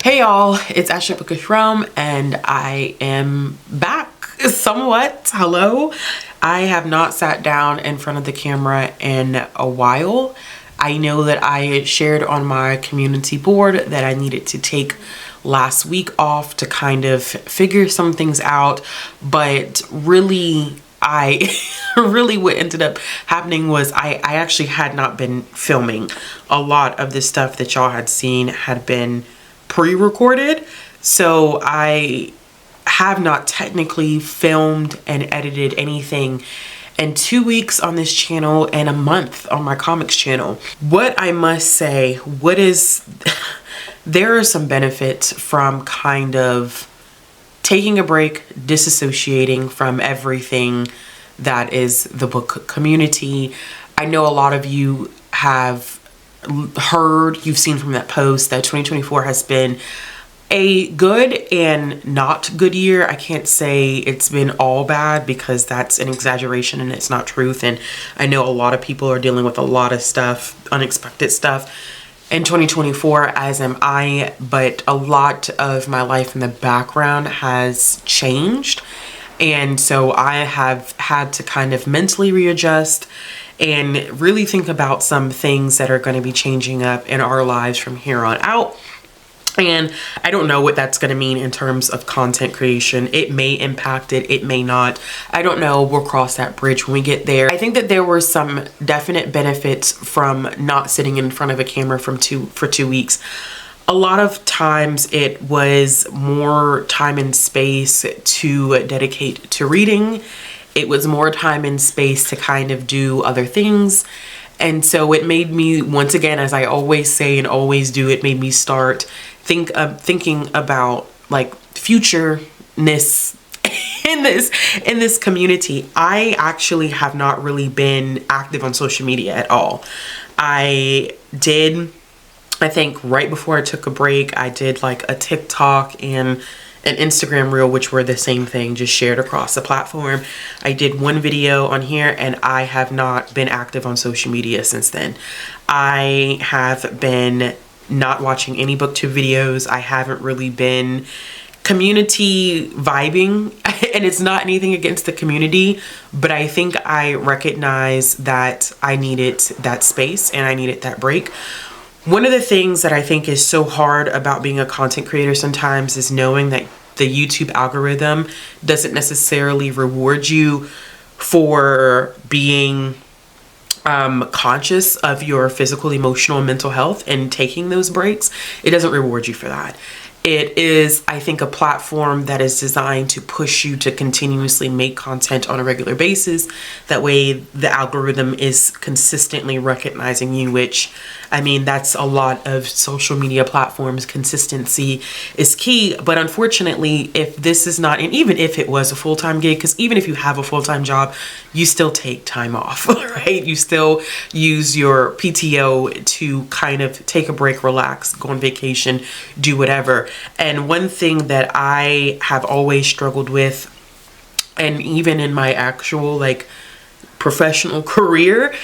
Hey y'all, it's Ashley Bookishrealm and I am back somewhat. Hello. I have not sat down in front of the camera in a while. I know that I shared on my community board that I needed to take last week off to kind of figure some things out, but really what ended up happening was I actually had not been filming. A lot of the stuff that y'all had seen had been pre-recorded, so I have not technically filmed and edited anything in 2 weeks on this channel and a month on my comics channel. What I must say, there are some benefits from kind of taking a break, disassociating from everything that is the book community. I know a lot of you have heard, you've seen from that post that 2024 has been a good and not good year. I can't say it's been all bad because that's an exaggeration and it's not truth. And I know a lot of people are dealing with a lot of stuff, unexpected stuff in 2024, as am I, but a lot of my life in the background has changed. And so I have had to kind of mentally readjust and really think about some things that are going to be changing up in our lives from here on out. And I don't know what that's going to mean in terms of content creation. It may impact it, it may not. I don't know. We'll cross that bridge when we get there. I think that there were some definite benefits from not sitting in front of a camera for 2 weeks. A lot of times it was more time and space to dedicate to reading. It was more time and space to kind of do other things. And so it made me, once again, as I always say and always do, it made me start thinking about like futureness in this community. I actually have not really been active on social media at all. I think right before I took a break, I did like a TikTok and an Instagram reel, which were the same thing, just shared across the platform. I did one video on here and I have not been active on social media since then. I have been not watching any booktube videos. I haven't really been community vibing, and it's not anything against the community, but I think I recognize that I needed that space and I needed that break. One of the things that I think is so hard about being a content creator sometimes is knowing that the YouTube algorithm doesn't necessarily reward you for being conscious of your physical, emotional, and mental health and taking those breaks. It doesn't reward you for that. It is, I think, a platform that is designed to push you to continuously make content on a regular basis. That way the algorithm is consistently recognizing you, which, I mean, that's a lot of social media platforms. Consistency is key. But unfortunately, if this is not, and even if it was a full-time gig, because even if you have a full-time job, you still take time off, right? You still use your PTO to kind of take a break, relax, go on vacation, do whatever. And one thing that I have always struggled with, and even in my actual like professional career,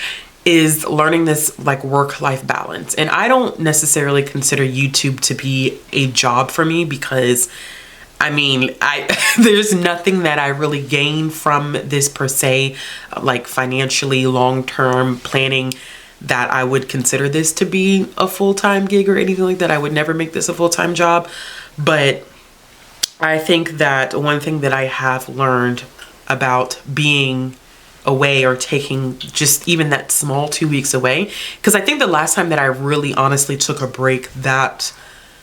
is learning this like work-life balance. And I don't necessarily consider YouTube to be a job for me because I mean, there's nothing that I really gain from this per se, like financially, long-term planning, that I would consider this to be a full-time gig or anything like that. I would never make this a full-time job. But I think that one thing that I have learned about being away or taking just even that small 2 weeks away, because I think the last time that I really honestly took a break that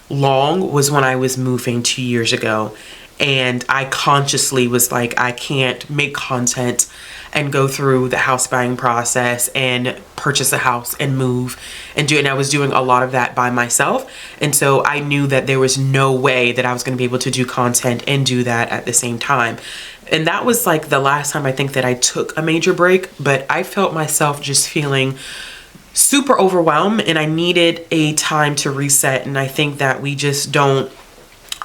long was when I was moving 2 years ago. And I consciously was like, I can't make content and go through the house buying process and purchase a house and move and do it. And I was doing a lot of that by myself. And so I knew that there was no way that I was going to be able to do content and do that at the same time. And that was like the last time I think that I took a major break, but I felt myself just feeling super overwhelmed and I needed a time to reset. And I think that we just don't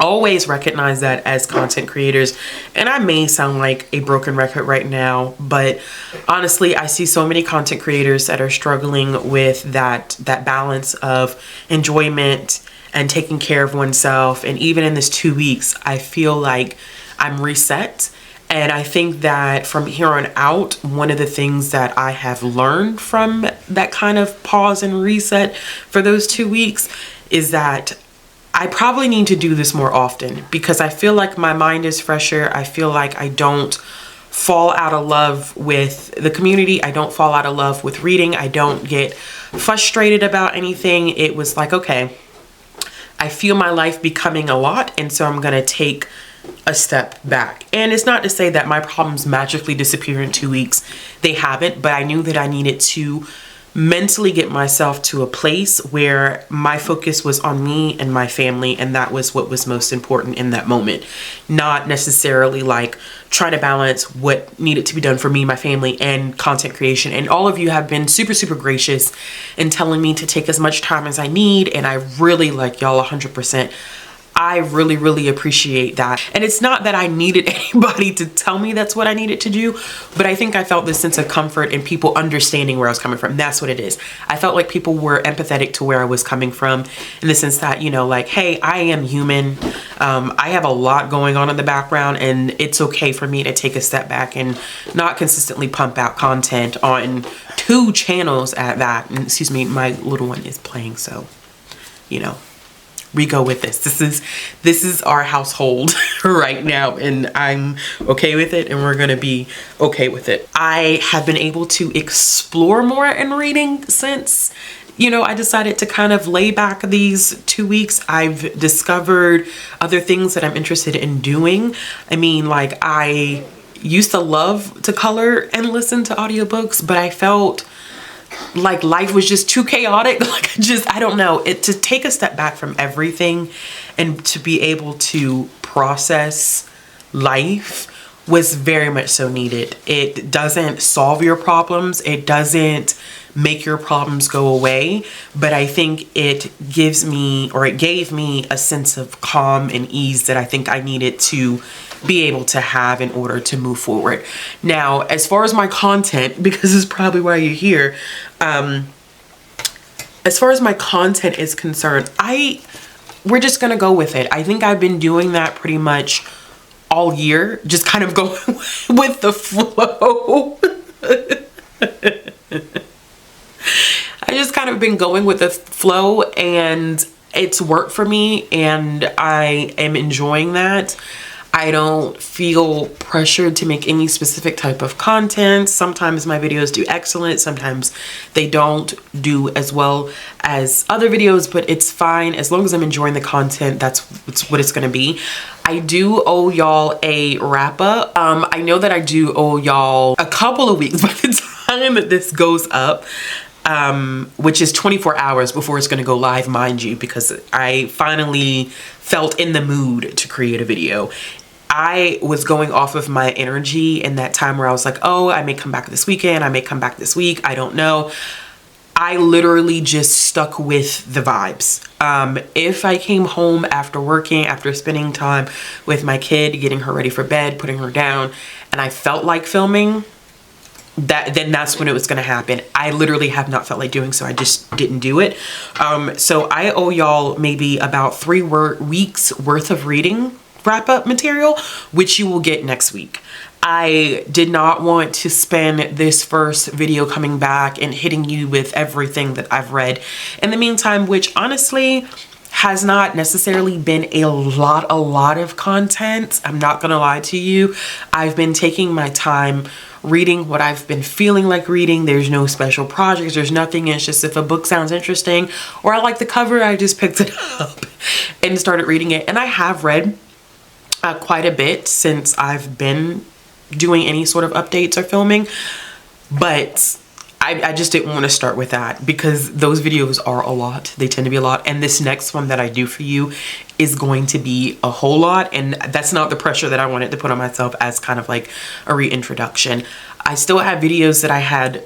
always recognize that as content creators. And I may sound like a broken record right now, but honestly, I see so many content creators that are struggling with that balance of enjoyment and taking care of oneself. And even in this 2 weeks, I feel like I'm reset. And I think that from here on out, one of the things that I have learned from that kind of pause and reset for those 2 weeks is that I probably need to do this more often, because I feel like my mind is fresher. I feel like I don't fall out of love with the community. I don't fall out of love with reading. I don't get frustrated about anything. It was like, okay, I feel my life becoming a lot, and so I'm going to take a step back. And it's not to say that my problems magically disappear in 2 weeks. They haven't, but I knew that I needed to mentally get myself to a place where my focus was on me and my family, and that was what was most important in that moment. Not necessarily like trying to balance what needed to be done for me, my family, and content creation. And all of you have been super, super gracious in telling me to take as much time as I need, and I really, like, y'all 100%. I really, really appreciate that. And it's not that I needed anybody to tell me that's what I needed to do, but I think I felt this sense of comfort in people understanding where I was coming from. That's what it is. I felt like people were empathetic to where I was coming from, in the sense that, you know, like, hey, I am human. I have a lot going on in the background, and it's okay for me to take a step back and not consistently pump out content on 2 channels at that. And excuse me, my little one is playing, so, you know, we go with this. This is our household right now, and I'm okay with it, and we're gonna be okay with it. I have been able to explore more in reading since, you know, I decided to kind of lay back these 2 weeks. I've discovered other things that I'm interested in doing. I mean, like, I used to love to color and listen to audiobooks, but I felt like life was just too chaotic. Like, I don't know, to take a step back from everything and to be able to process life was very much so needed. It doesn't solve your problems. It doesn't make your problems go away. But I think it gives me, or it gave me, a sense of calm and ease that I think I needed to be able to have in order to move forward. Now, as far as my content, because this is probably why you're here, as far as my content is concerned, we're just gonna go with it. I think I've been doing that pretty much all year, just kind of going with the flow. I just kind of been going with the flow, and it's worked for me, and I am enjoying that. I don't feel pressured to make any specific type of content. Sometimes my videos do excellent, sometimes they don't do as well as other videos, but it's fine. As long as I'm enjoying the content, that's what it's gonna be. I do owe y'all a wrap up. I know that I do owe y'all a couple of weeks by the time that this goes up, which is 24 hours before it's gonna go live, mind you, because I finally felt in the mood to create a video. I was going off of my energy in that time where I was like, oh, I may come back this weekend, I may come back this week, I don't know. I literally just stuck with the vibes. If I came home after working, after spending time with my kid, getting her ready for bed, putting her down, and I felt like filming, then that's when it was gonna happen. I literally have not felt like doing so. I just didn't do it. So I owe y'all maybe about 3 weeks worth of reading wrap up material, which you will get next week. I did not want to spend this first video coming back and hitting you with everything that I've read in the meantime, which honestly has not necessarily been a lot of content. I'm not gonna lie to you. I've been taking my time reading what I've been feeling like reading. There's no special projects, there's nothing. It's just if a book sounds interesting or I like the cover, I just picked it up and started reading it. And I have read quite a bit since I've been doing any sort of updates or filming, but I just didn't want to start with that because those videos are a lot. They tend to be a lot, and this next one that I do for you is going to be a whole lot, and that's not the pressure that I wanted to put on myself as kind of like a reintroduction. I still have videos that I had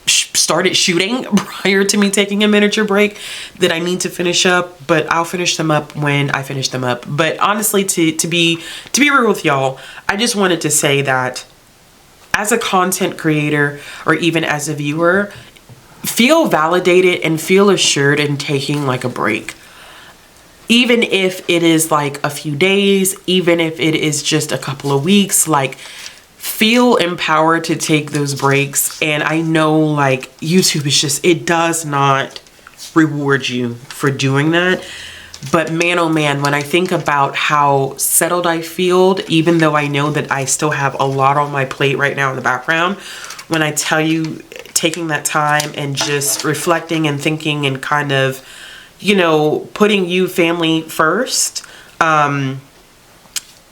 started shooting prior to me taking a miniature break that I need to finish up, but I'll finish them up when I finish them up. But honestly, to be real with y'all, I just wanted to say that as a content creator or even as a viewer, feel validated and feel assured in taking like a break. even if it is like a few days, even if it is just a couple of weeks, like feel empowered to take those breaks. And I know like YouTube is just, it does not reward you for doing that. But man, oh man, when I think about how settled I feel, even though I know that I still have a lot on my plate right now in the background, when I tell you taking that time and just reflecting and thinking and kind of, you know, putting you family first,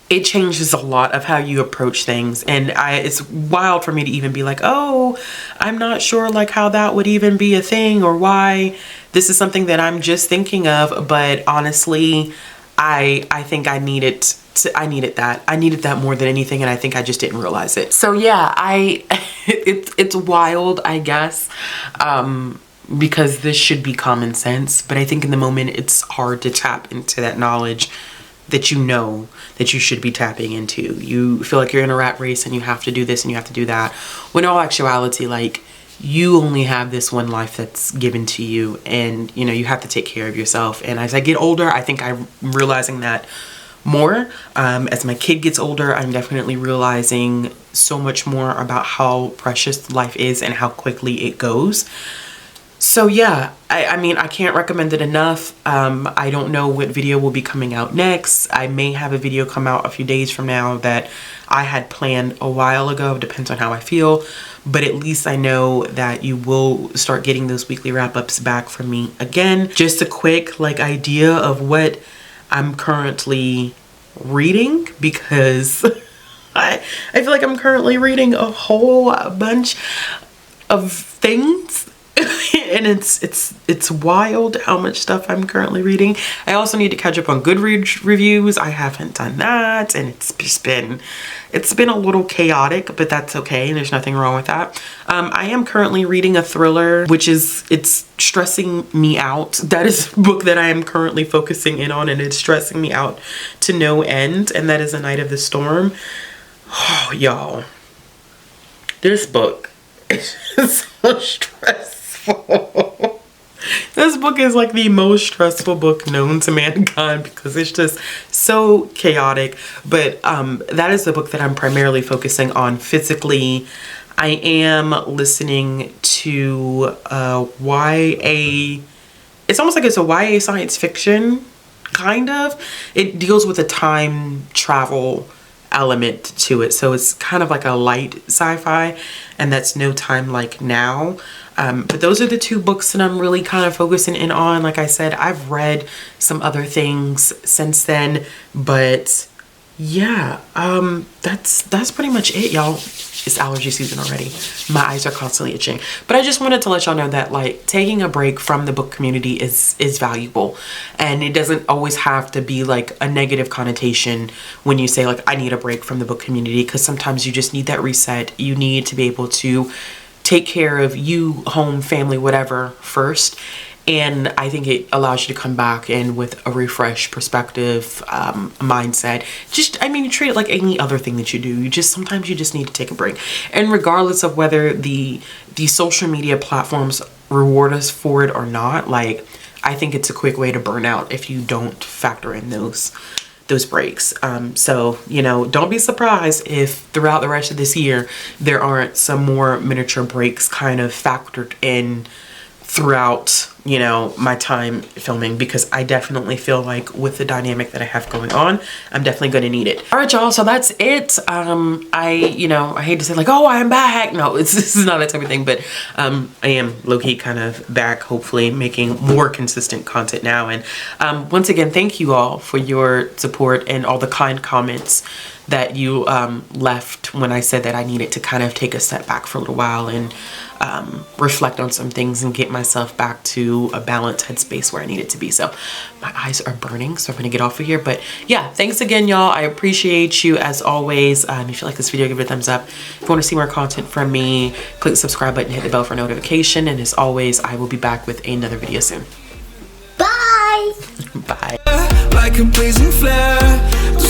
it changes a lot of how you approach things. And it's wild for me to even be like, oh, I'm not sure like how that would even be a thing or why this is something that I'm just thinking of. But honestly, I think I needed that more than anything. And I think I just didn't realize it. So yeah, it's wild, I guess. Because this should be common sense, but I think in the moment it's hard to tap into that knowledge that you know that you should be tapping into. You feel like you're in a rat race and you have to do this and you have to do that. When in all actuality, like, you only have this one life that's given to you, and you know, you have to take care of yourself. And as I get older, I think I'm realizing that more. As my kid gets older, I'm definitely realizing so much more about how precious life is and how quickly it goes. So yeah, I mean, I can't recommend it enough. I don't know what video will be coming out next. I may have a video come out a few days from now that I had planned a while ago. Depends on how I feel. But at least I know that you will start getting those weekly wrap-ups back from me again. Just a quick like idea of what I'm currently reading, because I feel like I'm currently reading a whole bunch of things. And it's wild how much stuff I'm currently reading. I also need to catch up on Goodreads reviews. I haven't done that, and it's been a little chaotic, but that's okay. There's nothing wrong with that. I am currently reading a thriller, it's stressing me out. That is a book that I am currently focusing in on, and it's stressing me out to no end, and that is A Night of the Storm. Oh, y'all, this book is so stressful. This book is like the most stressful book known to mankind because it's just so chaotic. But that is the book that I'm primarily focusing on physically. I am listening to YA. It's almost like it's a YA science fiction, kind of. It deals with a time travel element to it, so it's kind of like a light sci-fi, and that's No Time Like Now. But those are the two books that I'm really kind of focusing in on. Like I said, I've read some other things since then, but yeah, that's pretty much it, y'all. It's allergy season already. My eyes are constantly itching. But I just wanted to let y'all know that like taking a break from the book community is valuable, and it doesn't always have to be like a negative connotation when you say like I need a break from the book community, because sometimes you just need that reset. You need to be able to take care of you, home, family, whatever first. And I think it allows you to come back in with a refreshed perspective, mindset. Just, I mean, you treat it like any other thing that you do. Sometimes you just need to take a break. And regardless of whether the social media platforms reward us for it or not, like, I think it's a quick way to burn out if you don't factor in those breaks. So, you know, don't be surprised if throughout the rest of this year, there aren't some more miniature breaks kind of factored in throughout, you know, my time filming, because I definitely feel like with the dynamic that I have going on, I'm definitely going to need it. All right, y'all, so that's it. I hate to say like, oh, I'm back. No, this is not that type of thing, but I am low-key kind of back, hopefully making more consistent content now. And once again, thank you all for your support and all the kind comments that you left when I said that I needed to kind of take a step back for a little while and reflect on some things and get myself back to a balanced headspace where I need it to be. So my eyes are burning, so I'm gonna get off of here. But yeah, thanks again, y'all. I appreciate you as always. If you like this video, give it a thumbs up. If you want to see more content from me, click the subscribe button, hit the bell for notification. And as always, I will be back with another video soon. Bye. Bye. Like a blazing flare.